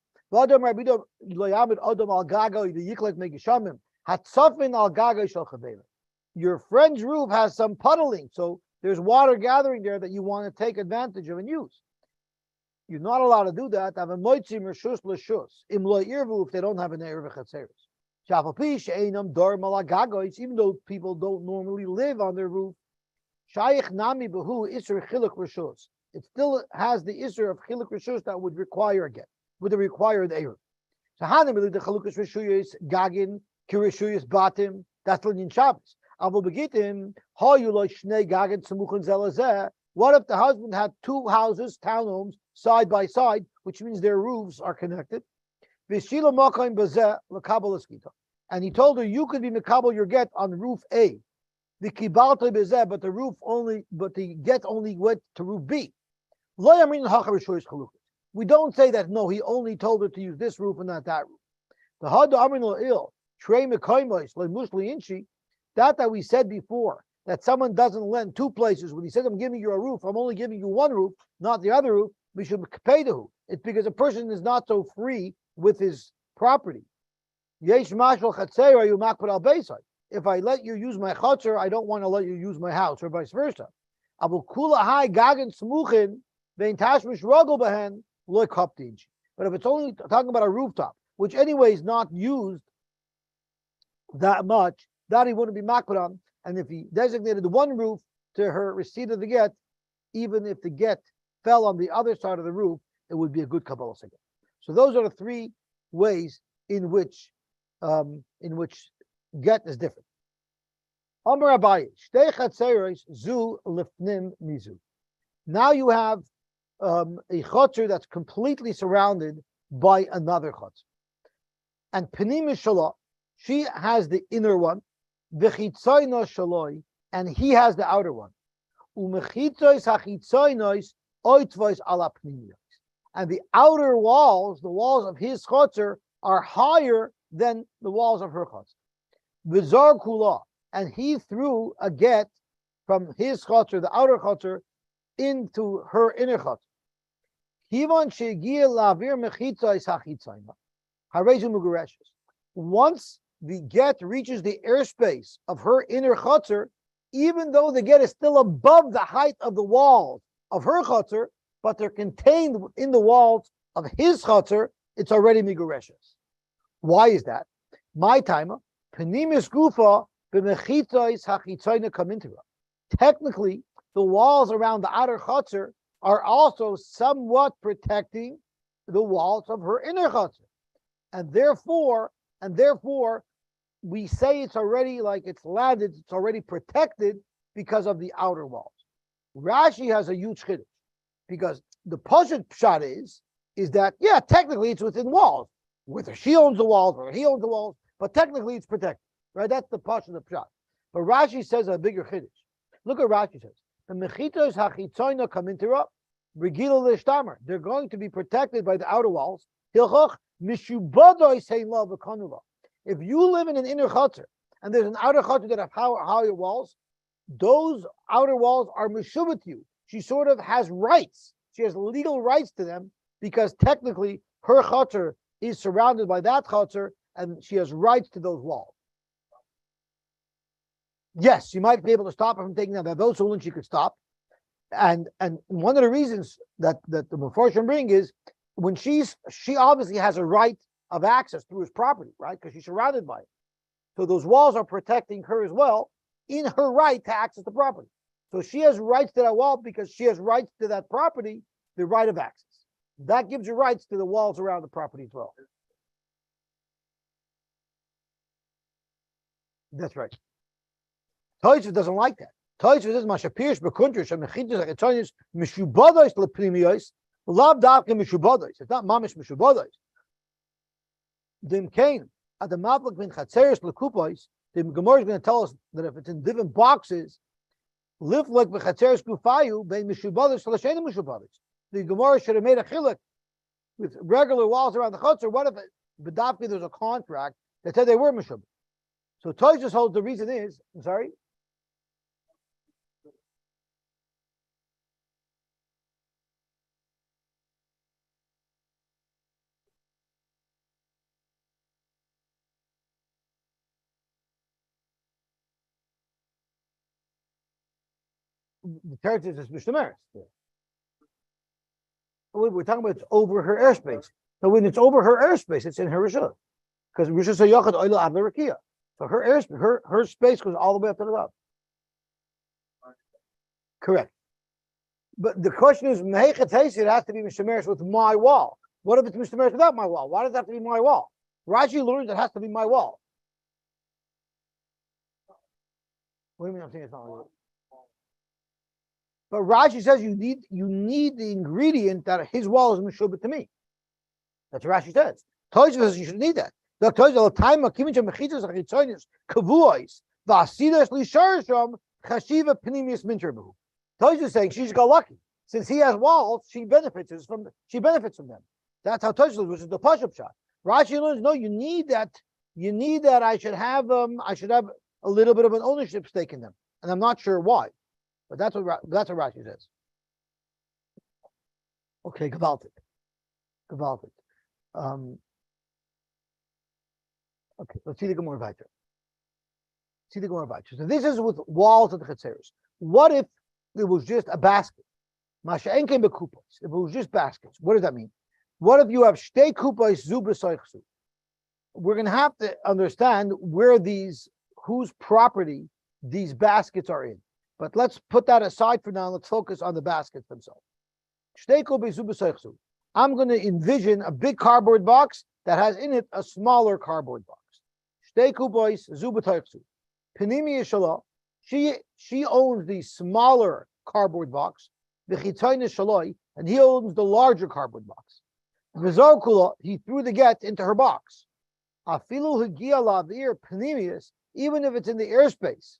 Your friend's roof has some puddling, so there's water gathering there that you want to take advantage of and use. You're not allowed to do that. If they don't have an Erev Chatzeres. Even though people don't normally live on their roof, it still has the Isser of Chiluk Rishus that would require a get, would require the Erev. So Hanamili the Chalukas Rishuyas Gagin Kirishuyas Batim. That's Linyan Shabbos. Avol Begitim Hayuloi Shnei Gagin Samuchan Zelazeh. What if the husband had two houses, townhomes, side by side, which means their roofs are connected? V'shila Makaim Bazeh L'Kabel Eskita. And he told her, you could be Mekabel your get on roof A. The Kibalta Bezeh, but the get only went to roof B. We don't say that, no, he only told her to use this roof and not that roof. The Hada Amrin La'il, Trey Mekaimos, Lemusli Inchi, that we said before, that someone doesn't lend two places. When he says, I'm giving you a roof, I'm only giving you one roof, not the other roof, we should pay the. It's because a person is not so free with his property. Yesh Mashal Chatzera, you makpid al Beisai. If I let you use my chutzner, I don't want to let you use my house, or vice versa. Abu Kula Hai Gagan Smuchin, Vein Tashmish Ruggle Behen, Loy Koptij. But if it's only talking about a rooftop, which anyway is not used that much, that he wouldn't be makpid on. And if he designated one roof to her receipt of the get, even if the get fell on the other side of the roof, it would be a good Kabbalah second. So those are the three ways in which get is different. Amar Abaye, Shtei Chatzeros zu lifnim mizu. Now you have a chotzer that's completely surrounded by another chotzer. And Penim Shalom, she has the inner one, V'chitzoyno Shaloi, and he has the outer one. Umechitzois hachitzoynos oitvois ala pnimiyos. And the outer walls, the walls of his chotzer, are higher than the walls of her chotzer. V'zar kula, and he threw a get from his chotzer, the outer chotzer, into her inner chotzer. Kivan shegia lavir mechitzois hachitzoyno. Harezu mugureshes. Once the get reaches the airspace of her inner chotzer, even though the get is still above the height of the walls of her chotzer, but they're contained in the walls of his chotzer, it's already migureshes. Why is that? My timer, penimis gufa b'mechitzois hachitzoyna kamintra. Technically, the walls around the outer chotzer are also somewhat protecting the walls of her inner chutzner, and therefore, we say it's already like it's landed, it's already protected because of the outer walls. Rashi has a huge chiddush because the Pashut pshat is that technically it's within walls, whether she owns the walls or he owns the walls, but technically it's protected, right? That's the Pashut of pshat. But Rashi says a bigger chiddush. Look at Rashi says the mechitos hachitzoyna kamintira regila l'shtamer. They're going to be protected by the outer walls. Hilchoch mishubadoy sein la v'kanula. If you live in an inner chutzner and there's an outer chutzner that have higher walls, those outer walls are meshubah to you. She sort of has rights. She has legal rights to them because technically her chutzner is surrounded by that chutzner and she has rights to those walls. Yes, she might be able to stop her from taking them. Those who she could stop. And one of the reasons that the Meforshim bring is when she obviously has a right of access through his property, right? Because she's surrounded by it. So those walls are protecting her as well in her right to access the property. So she has rights to that wall because she has rights to that property, the right of access. That gives you rights to the walls around the property as well. That's right. Tosfos doesn't like that. Tosfos is mashapirish b'kuntrish amechitos ha'etzonis mishubados lepnimiyos lav davke mishubados. It's not mamish mishubados. Dimkain at the mavlik bin chatzeres lekupos. The Gemara is going to tell us that if it's in different boxes, live like b'chatzeres kufayu bein mishubados l'shein mishubados. The Gemara should have made a chiluk with regular walls around the chutzner. What if b'davke there's a contract that said they were mishubah? So Tosfos holds the reason is, I'm sorry. The territory is Mishtameres. We're talking about it's over her airspace. So when it's over her airspace, it's in her Rishah. Because Rishah Sayachad Oila Avlarakia. So her airspace, her space goes all the way up to the top. Correct. But the question is, it has to be Mishtameres with my wall. What if it's Mishtameres without my wall? Why does it have to be my wall? Rashi learns it has to be my wall. What do you mean I'm saying it's not my wall? But Rashi says you need the ingredient that his wall is meshubah to me. That's what Rashi says. Tosfos says you should need that. The Tosfos time kimin mechitos achitzonis kavuos v'asidas lisharisham chashiva pnimius minterbu. Tosfos is saying she just got lucky since he has walls. She benefits from them. That's how Tosfos, which is the Pashut pshat. Rashi learns no. You need that. I should have a little bit of an ownership stake in them, and I'm not sure why. But that's what Rashi says. Okay, gewaltig. Okay, let's see the Gemara weiter. So this is with walls of the chetzeres. What if it was just a basket? Masha'enkein bekupos. If it was just baskets, what does that mean? What if you have shtei kupos zu b'soichsu? We're going to have to understand whose property these baskets are in. But let's put that aside for now. Let's focus on the baskets themselves. I'm going to envision a big cardboard box that has in it a smaller cardboard box. She owns the smaller cardboard box, and he owns the larger cardboard box. He threw the get into her box. Even if it's in the airspace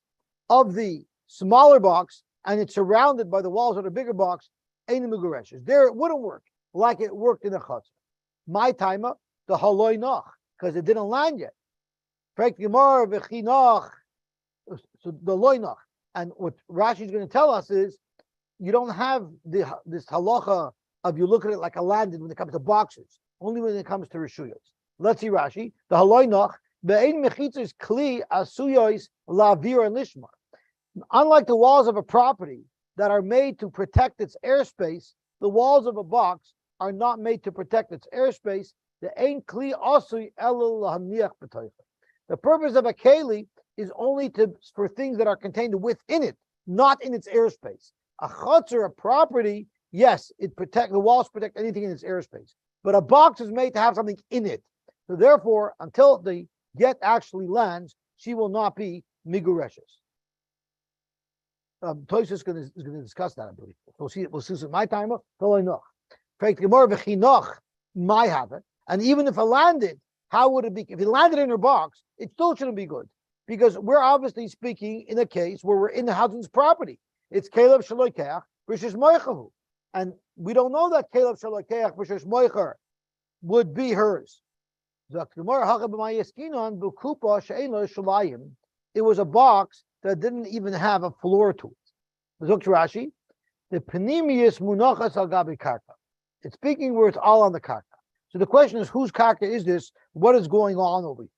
of the smaller box and it's surrounded by the walls of the bigger box, there it wouldn't work like it worked in the chutzner. My timer, the haloi noch, because it didn't land yet. So the loy noch. And what Rashi is going to tell us is you don't have this halacha of you look at it like a landed when it comes to boxes, only when it comes to reshuyos. Let's see Rashi. The haloi noch, be'ein mechitzos kli asuyos lavir and lishmar. Unlike the walls of a property that are made to protect its airspace, the walls of a box are not made to protect its airspace. The purpose of a keli is only for things that are contained within it, not in its airspace. A chutzner, a property, yes, the walls protect anything in its airspace. but a box is made to have something in it. So therefore, until the get actually lands, she will not be migureshes. Toys is going to discuss that, I believe. We'll see some my timer. My have it. And even if it landed, how would it be? If it landed in her box, it still shouldn't be good. Because we're obviously speaking in a case where we're in the husband's property. It's Caleb Shalokeach versus Moichahu. And we don't know that Caleb Shalokeach versus Moicher would be hers. It was a box that didn't even have a floor to it. Zok Rashi, the penimius munachas al gabi karka. It's speaking where it's all on the karka. So the question is, whose karka is this? What is going on over here?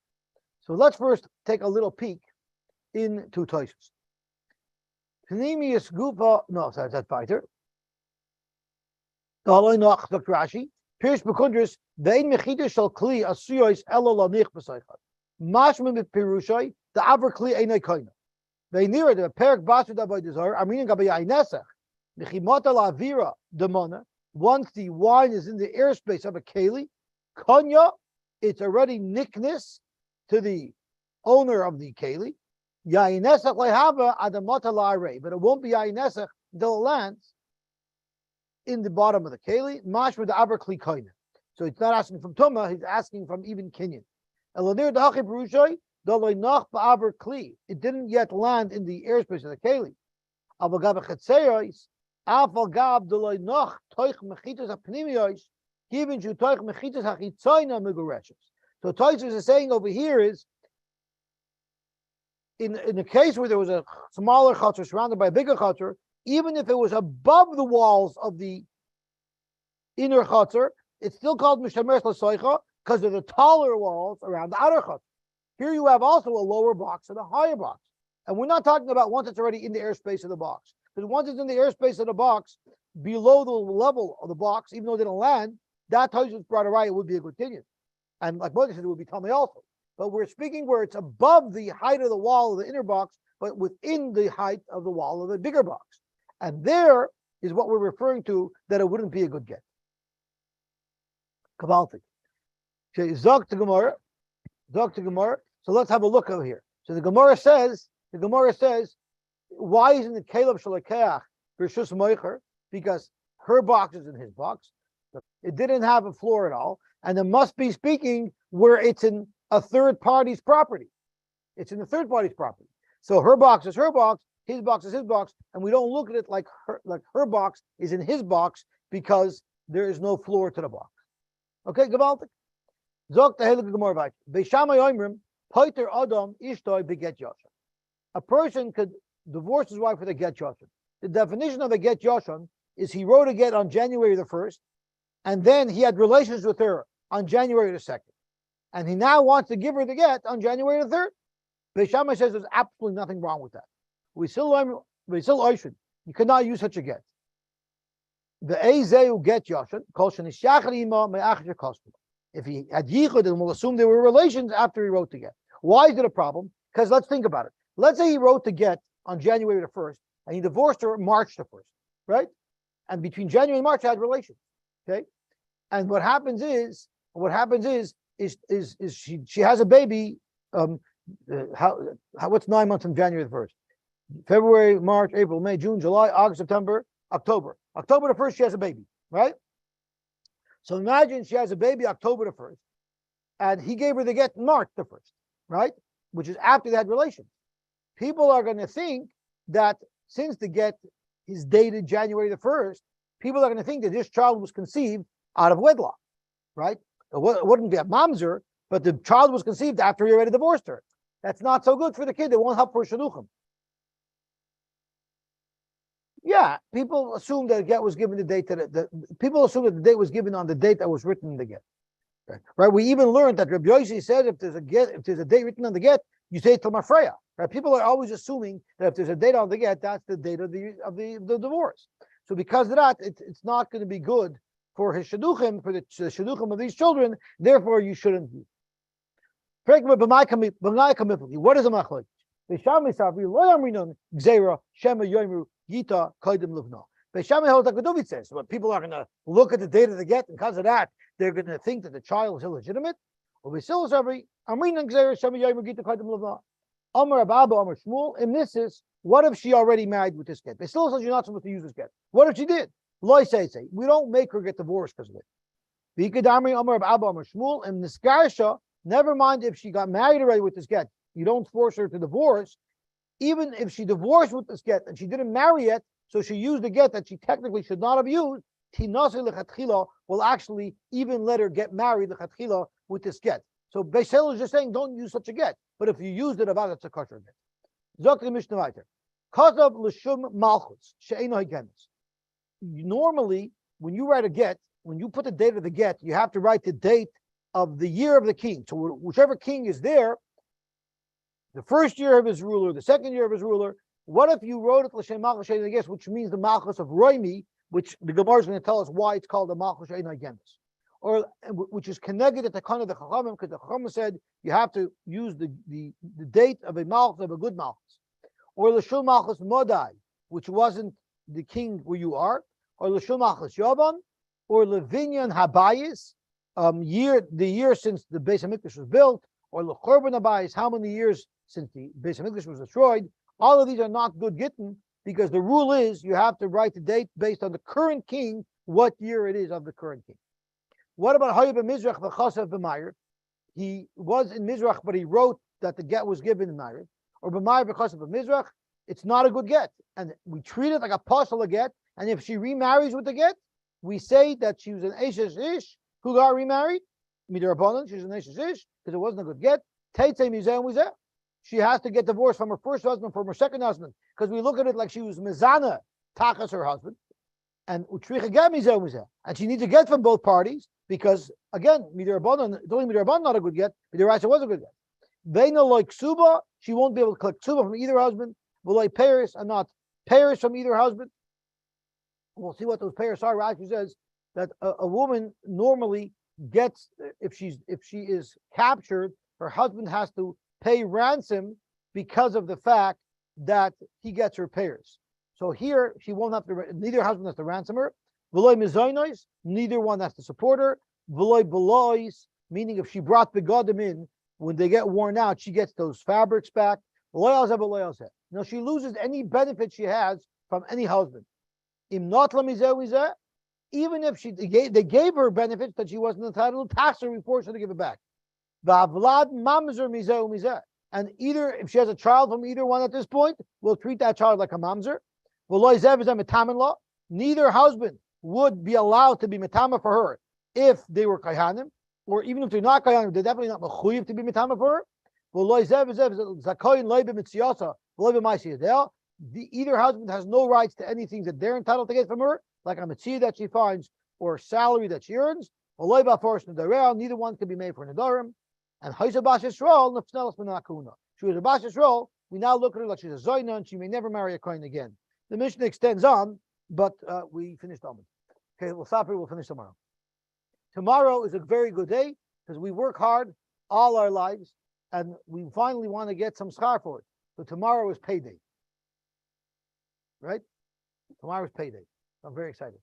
So let's first take a little peek into Toysus. Penimius gupa, no, that's fighter. The Haloi Noch, Zok Rashi, Pierce Bekundris, Vein Mechita shall kli asuyos elo lanich b'saychat. Mashma mit pirushai, the aver kli einay koina. They near the perik basu da by desire. Armenian gabayai nesach. Mechimata la avira demona. Once the wine is in the airspace of a keli, konya, it's already nickness to the owner of the keli. Yayinesach lehava adamata la array, but it won't be yayinesach until it lands in the bottom of the keli. Mashma the aver kli koina. So it's not asking from Tumah, he's asking from even Kenyan. It didn't yet land in the airspace of the Keli. So Toysus is saying over here is, in a case where there was a smaller chutzner surrounded by a bigger chutzner, even if it was above the walls of the inner chutzner, it's still called Mishamer L'Soicha because of the taller walls around the outer chutzner. Here you have also a lower box and a higher box. And we're not talking about once it's already in the airspace of the box. Because once it's in the airspace of the box, below the level of the box, even though it didn't land, that Toysus brought a right, it would be a good Kenyan. And like Moshe said, it would be Tamei also. But we're speaking where it's above the height of the wall of the inner box, but within the height of the wall of the bigger box. And there is what we're referring to, that it wouldn't be a good get. Kabaltik. Zok to Gemara. So let's have a look over here. So the Gemara says, why isn't it Caleb Shalakeach versus Moicher? Because her box is in his box. It didn't have a floor at all. And it must be speaking where it's in a third party's property. It's in the third party's property. So her box is her box, his box is his box, and we don't look at it like her box is in his box because there is no floor to the box. Okay, Gavaltik. Zok tehelig Gemara Beishamay Oimrim Poiter Adam Ishtoi beget Yoshan. A person could divorce his wife with a get Yoshan. The definition of a get Yoshan is he wrote a get on January the 1st, and then he had relations with her on January the 2nd. And he now wants to give her the get on January the 3rd. Beishamay says there's absolutely nothing wrong with that. We still Oishun. You cannot use such a get. The Ezeu get Yoshan, Kol Shenishachar Ima Me'achar Kostu. If he had yichud, then we'll assume there were relations after he wrote the get. Why is it a problem? Because let's think about it. Let's say he wrote the get on January the 1st, and he divorced her March the 1st, right? And between January and March, they had relations, okay? And what happens is she has a baby. What's 9 months from January the 1st? February, March, April, May, June, July, August, September, October. October the 1st, she has a baby, right? So imagine she has a baby October the 1st, and he gave her the get March the 1st, right? Which is after they had relations. People are going to think that since the get is dated January the 1st, people are going to think that this child was conceived out of wedlock, right? It wouldn't be a mamzer, but the child was conceived after he already divorced her. That's not so good for the kid. It won't help for shidduchim. Yeah, people assume that the get was given the date that people assume that the date was given on the date that was written in the get. Right? We even learned that Rabbi Yosy said if there's a date written on the get, you say till Mafreya. Right? People are always assuming that if there's a date on the get, that's the date of the divorce. So because of that, it's not going to be good for his shidduchim, for the shidduchim of these children. Therefore, you shouldn't do. What is a machlok? Gita Kaidim Livno. Beis Shammai holds like Duvit says. So people are going to look at the date of the get, and because of that, they're going to think that the child is illegitimate. Or Basilis every Amrin and Gzeir Shammai Yomer Gittin Kaidim Lavna. Amar Abba Amar Shmuel. In this is, what if she already married with this get? Basilis says you're not supposed to use this get. What if she did? Loi say we don't make her get divorced because of it. Vikadamri Amar Abba Amar Shmuel and Niskarsha. Never mind if she got married already with this get. You don't force her to divorce. Even if she divorced with this get and she didn't marry yet, so she used the get that she technically should not have used, Tinasi lechatchila will actually even let her get married lechatchila with this get. So Beis Hillel is just saying don't use such a get. But if you used it, about it's a kosher get. Zok the Mishnah weiter. Kazav l'shum malchus she'eino higenis. Normally, when you write a get, when you put the date of the get, you have to write the date of the year of the king. So whichever king is there, the first year of his ruler, the second year of his ruler. What if you wrote it l'shem malchus she'eino higenis, which means the malchus of Roimi, which the Gemara is going to tell us why it's called the malchus she'eino higenis, or which is connected at the kind of the Chachamim, because the Chachamim said you have to use the date of a malchus, of a good malchus, or l'shul malchus modai, which wasn't the king where you are, or l'shul malchus yavan, or levinyan habayis, the year since the Beis Hamikdash was built, or l'chorban habayis, how many years since the Beis Hamikdash was destroyed. All of these are not good gittin, because the rule is you have to write the date based on the current king, what year it is of the current king. What about Hayab Mizrach v'chasav b'Meir? He was in Mizrach, but he wrote that the get was given in Meir. Or b'Meir v'chasav b'Mizrach, it's not a good get. And we treat it like a pasal get. And if she remarries with the get, we say that she was an Eshes Ish who got remarried. Midrabanan, she's an Eshes Ish, because it wasn't a good get. Teitzei Mizeh Mizeh. She has to get divorced from her first husband, from her second husband, because we look at it like she was Mizana, Takas, her husband. And Utricha get Mizeh Mizeh. And she needs a get from both parties. Because again, Midrabanan, it's only Midrabanan not a good get. Midrabanan was a good get. Veina like Ksuba, she won't be able to collect Ksuba from either husband. V'loi Paris, and not Paris from either husband. We'll see what those Paris are. Rashi says that a woman normally gets, if she is captured, her husband has to pay ransom because of the fact that he gets her Paris. So here she won't have to. Neither husband has to ransom her. V'loi mizoynos, neither one has to support her. V'loi belois, meaning if she brought begadim in, when they get worn out, she gets those fabrics back. Now she loses any benefit she has from any husband. Im not lamizeh, even if they gave her benefits that she wasn't entitled to, tax her before she to give it back. V'avlad mamzer mizeh, and either if she has a child from either one at this point, we'll treat that child like a mamzer. V'loi zev is a metamin law. Neither husband would be allowed to be metama for her if they were kayhanim, or even if they're not kayhanim, they're definitely not mechuyev to be metama for her. Either husband has no rights to anything that they're entitled to get from her, like a mitzvah that she finds or salary that she earns. Neither one can be made for nadarim. And she was a Bas Yisrael. We now look at her like she's a zoyna and she may never marry a kohen again. The Mishnah extends on, but we finished on it. Okay, we'll stop here. We'll finish tomorrow. Tomorrow is a very good day because we work hard all our lives and we finally want to get some schar for it. So tomorrow is payday. Right? Tomorrow is payday. I'm very excited.